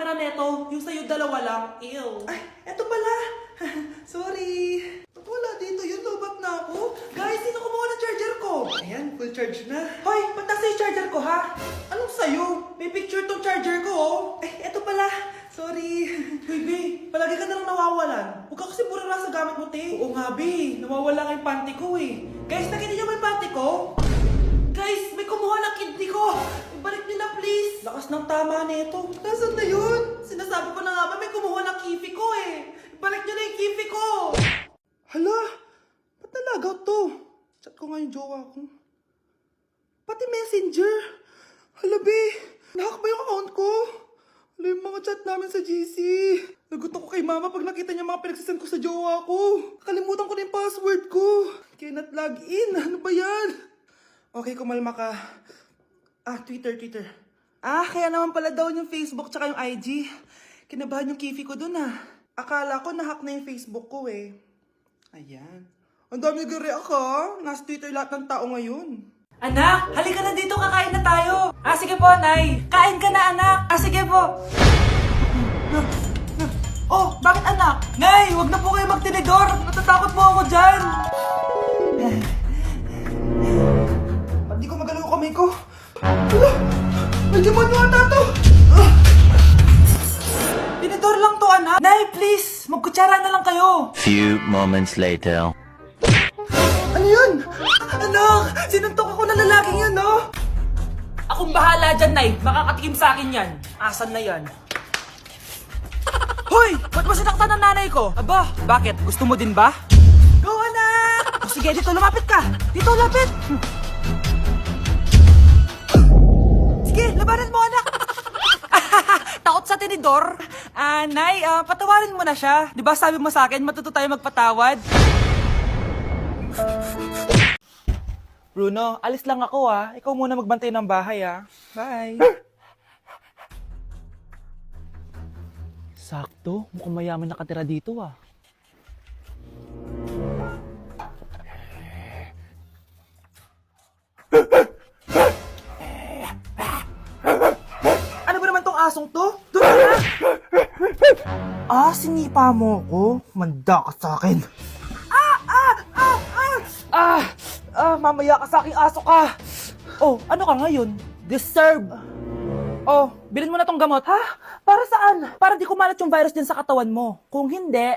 na neto. Yung sa'yo dalawa lang. Ew. Ay, eto pala. Sorry. Ba't wala dito yun? Lobat na ako. Guys, sino kumuha ng charger ko? Ayan, full charge na. Hoy, ba't nasa yung charger ko, ha? Anong sa'yo? May picture tong charger ko, oh. Ay, eto pala. Sorry. Baby, palagi ka na lang nawawalan. Huwag ka kasi pura sa gamit mo, te. Oo nga, be. Nawawala nga yung panty ko, eh. Guys, nakita niyo ba yung panty ko? Guys, may kumuha ng kidney ko. Ibalik niyo na, please. Lakas ng tama nito. Nasaan na yun? Sinasabi ko na nga ba, may kumuha ng kifi ko, eh. Ibalik niyo na yung kifi ko. Hala, ba't nalagaw to? Chat ko nga yung jowa ko. Pati messenger. Hala, be. Nahack ba yung account ko? Hala, yung mga chat namin sa GC. Nagutom ko kay mama pag nakita niya mga pinagsasend ko sa jowa ko. Nakalimutan ko na yung password ko. Cannot log in. Ano ba yan? Okay, kumalma ka. Twitter. Kaya naman pala daw yung Facebook tsaka yung IG. Kinabahan yung kifi ko dun, Akala ko nahack na yung Facebook ko, eh. Ayan. Ang dami nag-react, Nasa Twitter lahat ng tao ngayon. Anak, halika na dito, kakain na tayo. Sige po, Nay. Kain ka na, anak. Sige po. Oh, bakit anak? Nay, wag na po kayo magtinidor. Natatakot po ako dyan. Hindi ko magalaw ang kamay ko. Hala, may demonyo ata to. Tinidor lang to, anak. Nay, please, magkutsara na lang kayo. Few moments later. Ano yun? Anak, sinuntok ako na lalaking yun, no? Akong bahala dyan, Nay. Makakatikim sa akin yan. Asan na yan? Hoy! Ba't mo sinaktan ng nanay ko? Aba, bakit? Gusto mo din ba? Go, anak! O sige, dito lumapit ka. Dito, lapit. Sige, labanan mo, anak. Takot sa tinidor. Nay, patawarin mo na siya. Di ba sabi mo sa akin, matuto tayo magpatawad? Bruno, alis lang ako, Ikaw muna magbantay ng bahay, Bye. Sakto, mukhang mayaman nakatira dito, Ano ba naman tong asong to? Doon ka na! Sinipa mo ko? Manda ka sa akin. Mamaya ka sa aking aso ka! Oh, ano ka ngayon? Deserve. Oh, bilhin mo na tong gamot. Ha? Para saan? Para di kumalat yung virus din sa katawan mo. Kung hindi...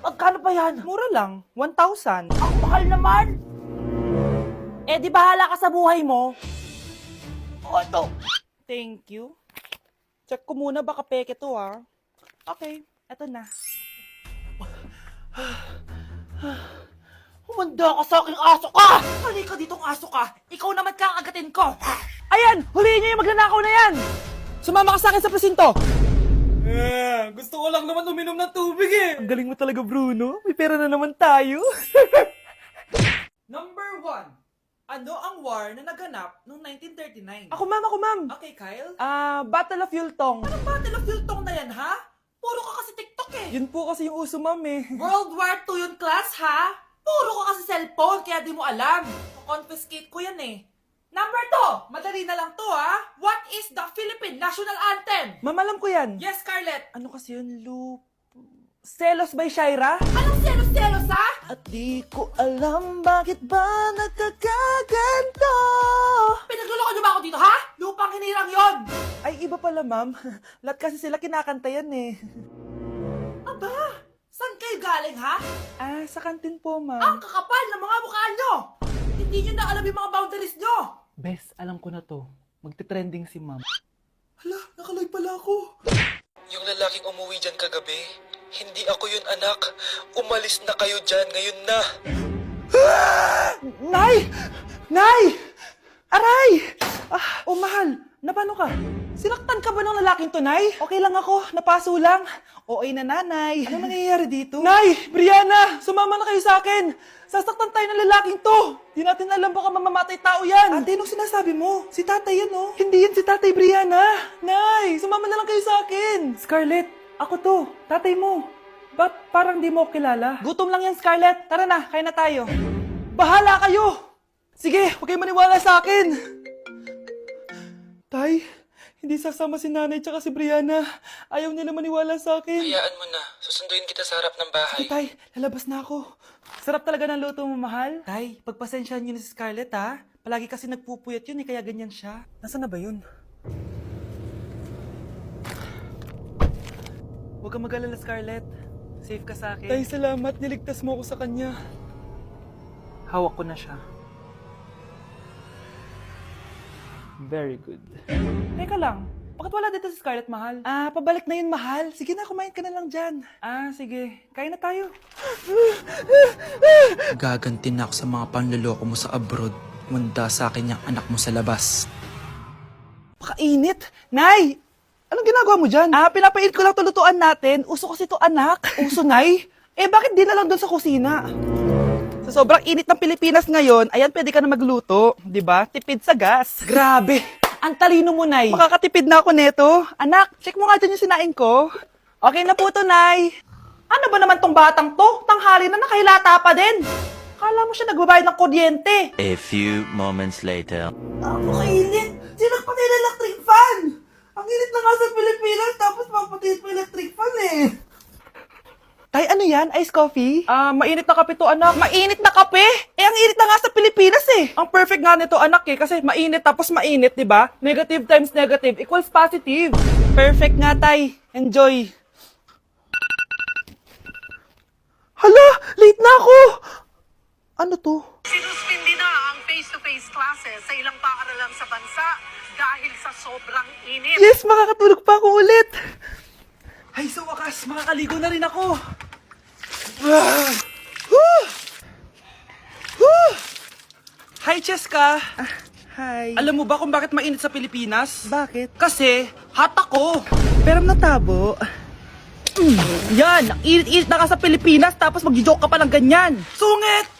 Magkano pa yan? Mura lang. 1,000. Ang mahal naman! Eh, di bahala ka sa buhay mo. Ito. Thank you. Check ko muna, baka peke to, Okay, eto na. Humanda ka sa aking aso ka! Halika ditong aso ka! Ikaw naman kakagatin ko! Ayan! Huliin niyo yung magnanakaw na yan! Sumama ka sa akin sa presinto! Gusto ko lang naman uminom ng tubig, Ang galing mo talaga, Bruno. May pera na naman tayo. Number 1. Ano ang war na naganap noong 1939? Ako, ma'am. Okay, Kyle? Battle of Yultong. Anong Battle of Yultong na yan, ha? Puro ka kasi TikTok, Yun po kasi yung uso, ma'am, World War II yun, class, ha? Puro ka kasi cellphone, kaya di mo alam. Confiscate ko yan, Number 2, madali na lang to, ha? What is the Philippine National Anthem? Ma'am, alam ko yan. Yes, Scarlett. Ano kasi yun, Selos by Shaira? Anong selos-selos, ha? At di ko alam bakit ba nagkakaganto. Pinagluloko niyo ba ako dito, ha? Lupang hinirang yon. Ay, iba pala, ma'am. Lahat kasi sila kinakanta yan, Aba, saan kayo galing, ha? Sa kantin po, Ang ma'am. kakapal ng mga mukha nyo! Hindi nyo na alam yung mga boundaries nyo! Bes, alam ko na to. Magte-trending si ma'am. Hala, nakalive pala ako. Yung lalaking umuwi dyan kagabi, hindi ako yun, anak. Umalis na kayo dyan ngayon na. Nay! Nay! Aray! Mahal. Napano ka? Sinaktan ka ba ng lalaking to, Nay? Okay lang ako. Napaso lang. Okay na, nanay. Ano nangyayari dito? Nay! Brianna! Sumama na kayo sa akin! Sasaktan tayo ng lalaking to! Di natin alam baka mamamatay tao yan! Ate, anong sinasabi mo? Si tatay yan, Hindi yan si Tatay Brianna! Nay! Sumama na lang kayo sa akin! Scarlett, ako to. Tatay mo. Ba't parang di mo ako kilala? Gutom lang yan, Scarlett. Tara na, kain na tayo. Bahala kayo! Sige, huwag kayo maniwala sa akin! Tay, Hindi sasama si nanay tsaka si Brianna. Ayaw nila maniwala sa akin. Hayaan mo na. Susunduin kita sa harap ng bahay. Sige, Tay. Lalabas na ako. Sarap talaga ng luto mo, mahal. Tay, pagpasensyahan niyo na si Scarlett, ha? Palagi kasi nagpupuyat yun, kaya ganyan siya. Nasaan na ba yun? Huwag kang mag-alala, Scarlett. Safe ka sa akin. Tay, salamat. Niligtas mo ako sa kanya. Hawak ko na siya. Very good. Teka lang, bakit wala dito si Scarlett, mahal? Pabalik na yun, mahal. Sige na, kumain ka na lang dyan. Sige. Kain na tayo. Gaganti na ako sa mga panluloko mo sa abroad. Munda sa akin yung anak mo sa labas. Pakainit. Nay! Anong ginagawa mo dyan? Pinapainit ko lang tulutuan natin. Uso kasi to, anak. Uso, Nay? Bakit di na lang doon sa kusina? Sa sobrang init ng Pilipinas ngayon, ayan, pwede ka na magluto. Di ba? Tipid sa gas. Grabe! Ang talino mo, Nay. Makakatipid na ako neto. Anak, check mo nga dyan yung sinain ko. Okay na po to, Nay. Ano ba naman tong batang to? Tanghali na nakahilata pa din. Akala mo siya nagbabayad ng kuryente. A few moments later. Napakainit. Sinakpatay na electric fan. Ang init na nga sa Pilipinas, tapos mapatay pa electric fan eh. Tay, ano yan? Ice coffee? Mainit na kape to, anak. Mainit na kape? Ang init na nga sa Pilipinas eh. Ang perfect nga nito, anak kasi mainit tapos mainit, di ba? Negative times negative equals positive. Perfect nga, Tay. Enjoy. Hala! Late na ako! Ano to? Sinuspindi na ang face-to-face classes sa ilang paaralan sa bansa dahil sa sobrang init. Yes, makakatulog pa ako ulit. Ay, sa wakas, makakaligo na rin ako. Hi, Cheska. Hi. Alam mo ba kung bakit mainit sa Pilipinas? Bakit? Kasi, hot ako. Pero natabo. Yan, ang init-init na ka sa Pilipinas tapos mag-joke ka pa ng ganyan. Sungit!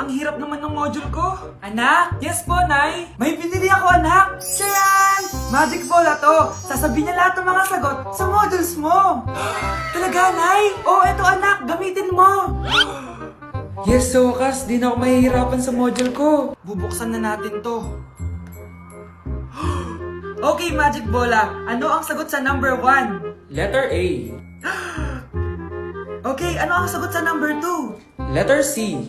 Ang hirap naman ng module ko. Anak? Yes po, Nay. May binili ako, anak. Siya yan! Magic bola to. Sasabihin niya lahat ng mga sagot sa modules mo. Talaga, Nay? Oo, eto anak. Gamitin mo. Yes, sa wakas, di na ako mahihirapan sa module ko. Bubuksan na natin to. Okay, Magic Bola. Ano ang sagot sa number 1? Letter A. Okay, ano ang sagot sa number 2? Letter C.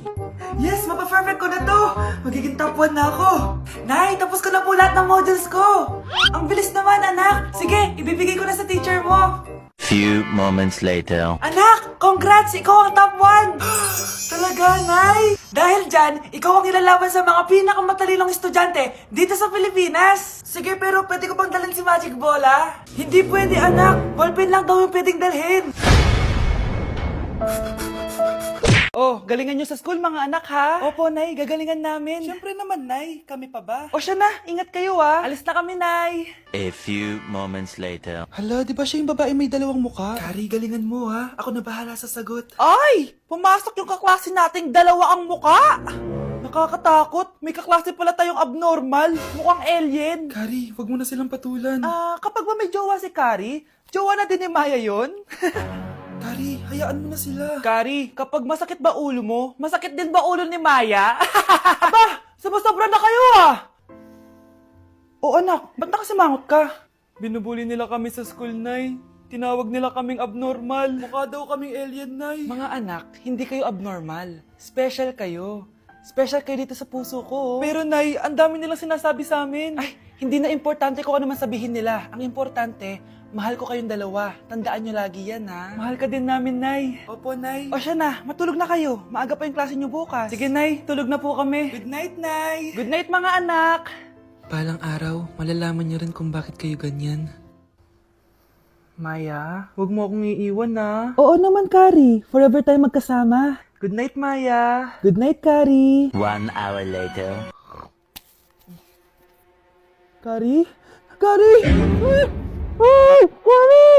Yes, mapa-perfect ko na to. Magiging top 1 na ako. Nay, tapos ko na po lahat ng modules ko. Ang bilis naman, anak. Sige, ibibigay ko na sa teacher mo. Few moments later. Anak, congrats! Ikaw ang top 1! Talaga, Nay? Dahil dyan, ikaw ang ilalaban sa mga pinakamatalinong estudyante dito sa Pilipinas. Sige, pero pwede ko pang dalhin si Magic Bola? Hindi pwede, anak. Ballpen lang daw yung pwedeng dalhin. Oh, galingan nyo sa school, mga anak, ha? Opo, Nay. Gagalingan namin. Siyempre naman, Nay. Kami pa ba? O siya na, ingat kayo, ha? Alis na kami, Nay. A few moments later. Hala, di ba siya yung babae may dalawang muka? Kari, galingan mo, ha? Ako na bahala sa sagot. Ay! Pumasok yung kaklase nating dalawa ang muka! Nakakatakot. May kaklase pala tayong abnormal. Mukhang alien. Kari, wag mo na silang patulan. Kapag ba may jowa si Kari, jowa na din ni Maya yun? Kari, hayaan mo na sila. Kari, kapag masakit ba ulo mo, masakit din ba ulo ni Maya? Aba, sumasobra na kayo, ah! O anak, ba't nakasimangot ka? Binubuli nila kami sa school, Nay. Tinawag nila kaming abnormal. Mukha daw kaming alien, Nay. Mga anak, hindi kayo abnormal. Special kayo. Special kayo dito sa puso ko. Pero, Nay, ang dami nilang sinasabi sa amin. Ay, hindi na importante kung ano man sabihin nila. Ang importante, mahal ko kayong dalawa. Tandaan nyo lagi yan, ha? Mahal ka din namin, Nay. Opo, Nay. O siya na, matulog na kayo. Maaga pa yung klase nyo bukas. Sige, Nay, tulog na po kami. Good night, Nay. Good night, mga anak. Palang araw, malalaman niyo rin kung bakit kayo ganyan. Maya, huwag mo akong iiwan, na. Oo naman, Kari. Forever tayo magkasama. Good night, Maya. Good night, Kari. 1 hour later. Kari? Kari! Ay! Kari!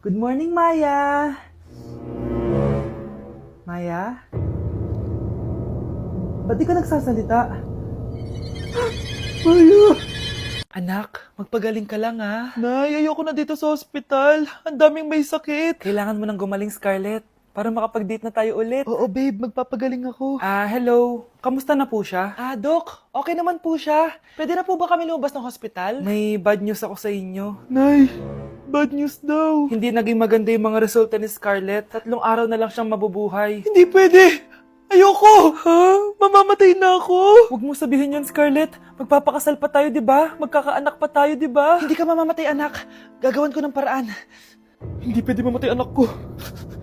Good morning, Maya. Maya? Ba't di ka nagsasalita? Maya! Anak, magpagaling ka lang, ha? Nay, ayoko na dito sa ospital. Ang daming may sakit. Kailangan mo nang gumaling, Scarlett. para makapag-date na tayo ulit. Oo, babe. Magpapagaling ako. Hello. Kamusta na po siya? Doc, okay naman po siya. Pwede na po ba kami lumabas ng hospital? May bad news ako sa inyo. Nay, bad news daw. Hindi naging maganda yung mga resulta ni Scarlett. 3 araw na lang siyang mabubuhay. Hindi pwede. Ayoko. Ha? Mamamatay na ako. Huwag mo sabihin yun, Scarlett. Magpapakasal pa tayo, di ba? Magkakaanak pa tayo, di ba? Hindi ka mamamatay, anak. Gagawan ko ng paraan. Hindi pwede mamatay anak ko.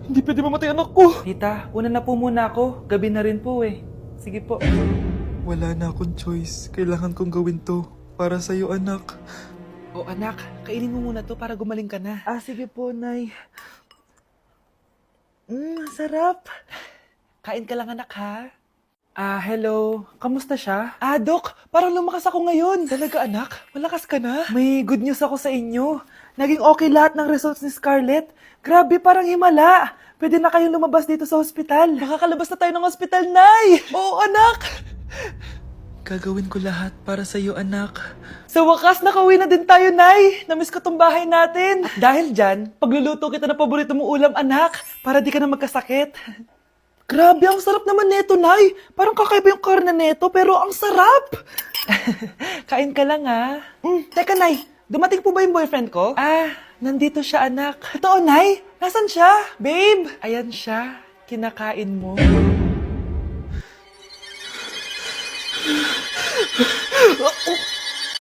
Hindi pwede mamatay anak ko. Tita, una na po muna ako. Gabi na rin po eh. Sige po. Wala na akong choice. Kailangan kong gawin to. Para sa'yo, anak. O anak, kainin mo muna to para gumaling ka na. Sige po, Nay. Sarap. Kain ka lang anak ha. Hello. Kamusta siya? Doc, parang lumakas ako ngayon. Talaga, anak? Malakas ka na? May good news ako sa inyo. Naging okay lahat ng results ni Scarlett. Grabe, parang himala. Pwede na kayong lumabas dito sa hospital. Makakalabas na tayo ng hospital, Nay! Oo, anak. Gagawin ko lahat para sa'yo, anak. Sa wakas, nakauwi na din tayo, Nay. Namiss ko tong bahay natin. At dahil dyan, pagluluto kita ng paborito mong ulam, anak, para di ka na magkasakit. Grabe, ang sarap naman neto, Nay. Parang kakaiba yung karne neto, pero ang sarap. Kain ka lang, ha? Teka, Nay. Dumating po ba yung boyfriend ko? Nandito siya, anak. Totoo, Nay? Nasaan siya? Babe, ayan siya. Kinakain mo.